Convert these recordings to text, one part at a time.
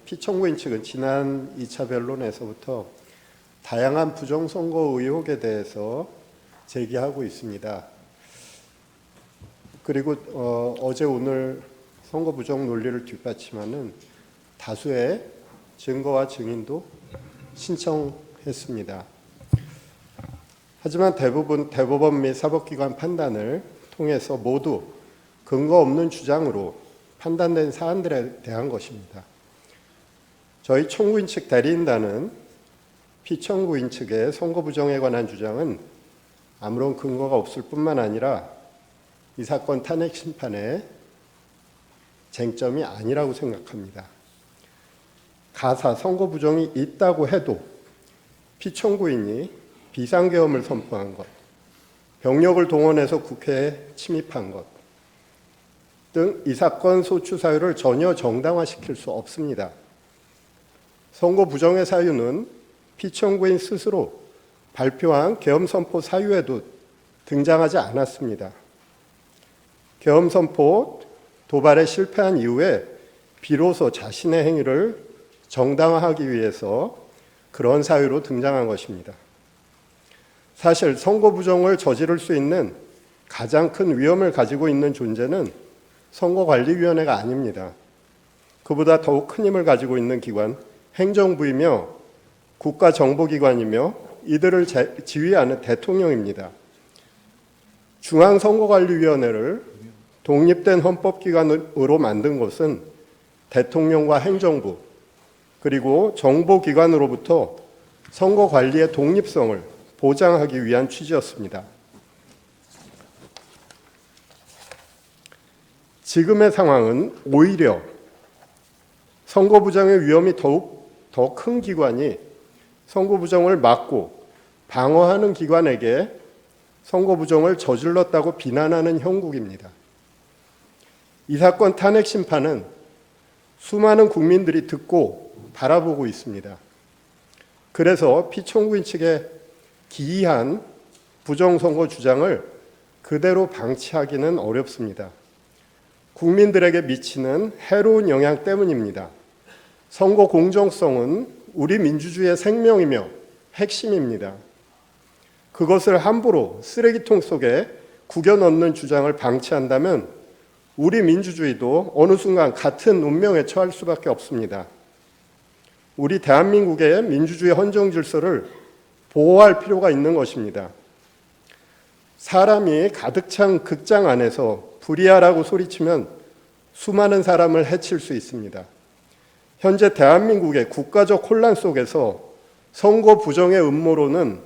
피청구인 측은 지난 2차 변론에서부터 다양한 부정선거 의혹에 대해서 제기하고 있습니다. 그리고 어제 오늘 선거 부정 논리를 뒷받침하는 다수의 증거와 증인도 신청했습니다. 하지만 대법원 및 사법기관 판단을 통해서 모두 근거 없는 주장으로 판단된 사안들에 대한 것입니다. 저희 청구인 측 대리인단은 피청구인 측의 선거 부정에 관한 주장은 아무런 근거가 없을 뿐만 아니라 이 사건 탄핵 심판의 쟁점이 아니라고 생각합니다. 가사 선거 부정이 있다고 해도 피청구인이 비상계엄을 선포한 것, 병력을 동원해서 국회에 침입한 것 등 이 사건 소추 사유를 전혀 정당화시킬 수 없습니다. 선거 부정의 사유는 피청구인 스스로 발표한 계엄 선포 사유에도 등장하지 않았습니다. 계엄 선포 도발에 실패한 이후에 비로소 자신의 행위를 정당화하기 위해서 그런 사유로 등장한 것입니다. 사실 선거 부정을 저지를 수 있는 가장 큰 위험을 가지고 있는 존재는 선거관리위원회가 아닙니다. 그보다 더욱 큰 힘을 가지고 있는 기관, 행정부이며 국가정보기관이며 이들을 지휘하는 대통령입니다. 중앙선거관리위원회를 독립된 헌법기관으로 만든 것은 대통령과 행정부 그리고 정보기관으로부터 선거관리의 독립성을 보장하기 위한 취지였습니다. 지금의 상황은 오히려 선거 부정의 위험이 더욱 더 큰 기관이 선거 부정을 막고 방어하는 기관에게 선거 부정을 저질렀다고 비난하는 형국입니다. 이 사건 탄핵 심판은 수많은 국민들이 듣고 바라보고 있습니다. 그래서 피청구인 측의 기이한 부정선거 주장을 그대로 방치하기는 어렵습니다. 국민들에게 미치는 해로운 영향 때문입니다. 선거 공정성은 우리 민주주의의 생명이며 핵심입니다. 그것을 함부로 쓰레기통 속에 구겨 넣는 주장을 방치한다면 우리 민주주의도 어느 순간 같은 운명에 처할 수밖에 없습니다. 우리 대한민국의 민주주의 헌정 질서를 보호할 필요가 있는 것입니다. 사람이 가득 찬 극장 안에서 불이야라고 소리치면 수많은 사람을 해칠 수 있습니다. 현재 대한민국의 국가적 혼란 속에서 선거 부정의 음모론은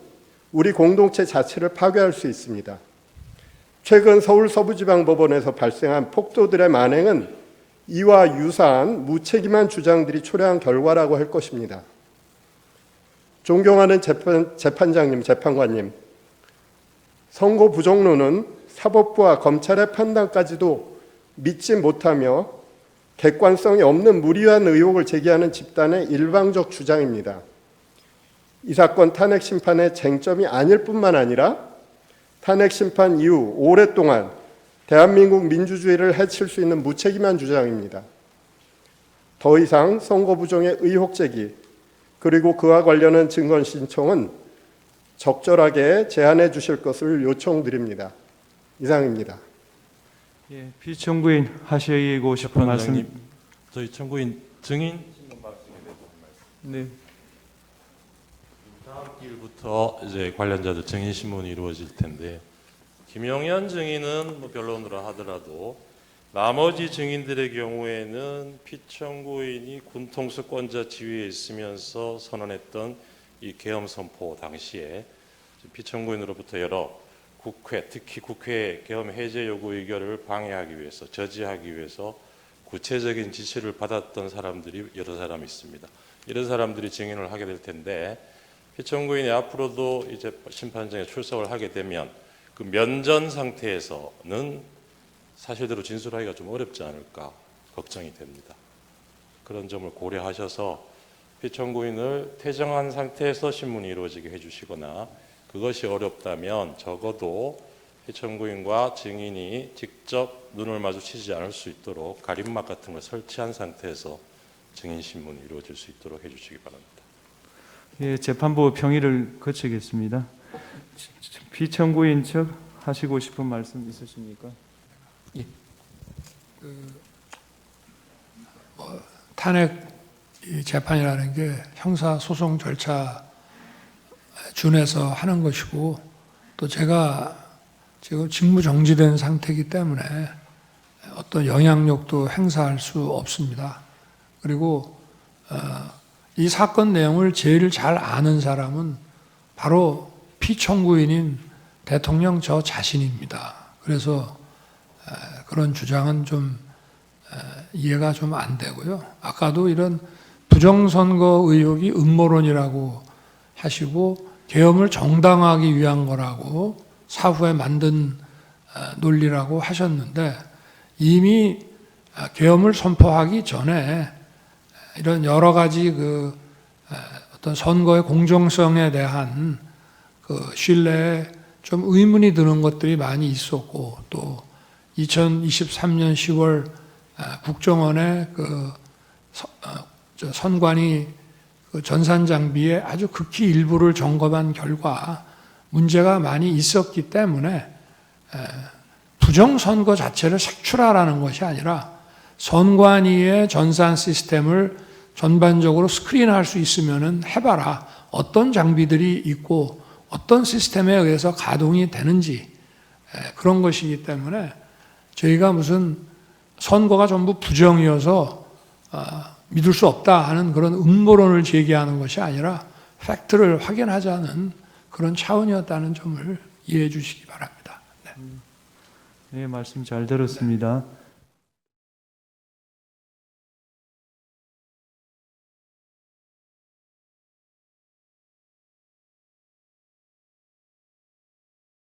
우리 공동체 자체를 파괴할 수 있습니다. 최근 서울 서부지방법원에서 발생한 폭도들의 만행은 이와 유사한 무책임한 주장들이 초래한 결과라고 할 것입니다. 존경하는 재판장님, 재판관님, 선거 부정론은 사법부와 검찰의 판단까지도 믿지 못하며 객관성이 없는 무리한 의혹을 제기하는 집단의 일방적 주장입니다. 이 사건 탄핵 심판의 쟁점이 아닐 뿐만 아니라 탄핵 심판 이후 오랫동안 대한민국 민주주의를 해칠 수 있는 무책임한 주장입니다. 더 이상 선거 부정의 의혹 제기 그리고 그와 관련한 증거 신청은 적절하게 제한해 주실 것을 요청드립니다. 이상입니다. 예, 피청구인 하시고 싶은 말씀. 저희 청구인 증인 네. 다음 기일부터 이제 관련자들 증인 신문이 이루어질 텐데 김용현 증인은 뭐 변론으로 하더라도 나머지 증인들의 경우에는 피청구인이 군통수권자 지위에 있으면서 선언했던 이 계엄 선포 당시에 피청구인으로부터 여러 국회, 특히 국회 계엄 해제 요구 의결을 방해하기 위해서, 저지하기 위해서 구체적인 지시를 받았던 사람들이 여러 사람 있습니다. 이런 사람들이 증인을 하게 될 텐데 피청구인이 앞으로도 이제 심판정에 출석을 하게 되면 그 면전 상태에서는 사실대로 진술하기가 좀 어렵지 않을까 걱정이 됩니다. 그런 점을 고려하셔서 피청구인을 퇴정한 상태에서 신문이 이루어지게 해주시거나 그것이 어렵다면 적어도 피청구인과 증인이 직접 눈을 마주치지 않을 수 있도록 가림막 같은 걸 설치한 상태에서 증인 신문이 이루어질 수 있도록 해주시기 바랍니다. 예, 재판부 평의를 거치겠습니다. 피청구인 측 하시고 싶은 말씀 있으십니까? 탄핵 이 재판이라는 게 형사 소송 절차 준해서 하는 것이고, 또 제가 지금 직무 정지된 상태이기 때문에 어떤 영향력도 행사할 수 없습니다. 그리고 이 사건 내용을 제일 잘 아는 사람은 바로 피청구인인 대통령 저 자신입니다. 그래서 그런 주장은 좀 이해가 좀 안 되고요. 아까도 이런 부정선거 의혹이 음모론이라고 하시고 계엄을 정당화하기 위한 거라고 사후에 만든 논리라고 하셨는데, 이미 계엄을 선포하기 전에 이런 여러 가지 어떤 선거의 공정성에 대한 신뢰에 좀 의문이 드는 것들이 많이 있었고, 또 2023년 10월 국정원의 선관위 전산 장비의 아주 극히 일부를 점검한 결과 문제가 많이 있었기 때문에 부정선거 자체를 색출하라는 것이 아니라 선관위의 전산 시스템을 전반적으로 스크린할 수 있으면 해봐라. 어떤 장비들이 있고 어떤 시스템에 의해서 가동이 되는지, 그런 것이기 때문에 저희가 무슨 선거가 전부 부정이어서 믿을 수 없다 하는 그런 음모론을 제기하는 것이 아니라 팩트를 확인하자는 그런 차원이었다는 점을 이해해 주시기 바랍니다. 네. 네, 말씀 잘 들었습니다.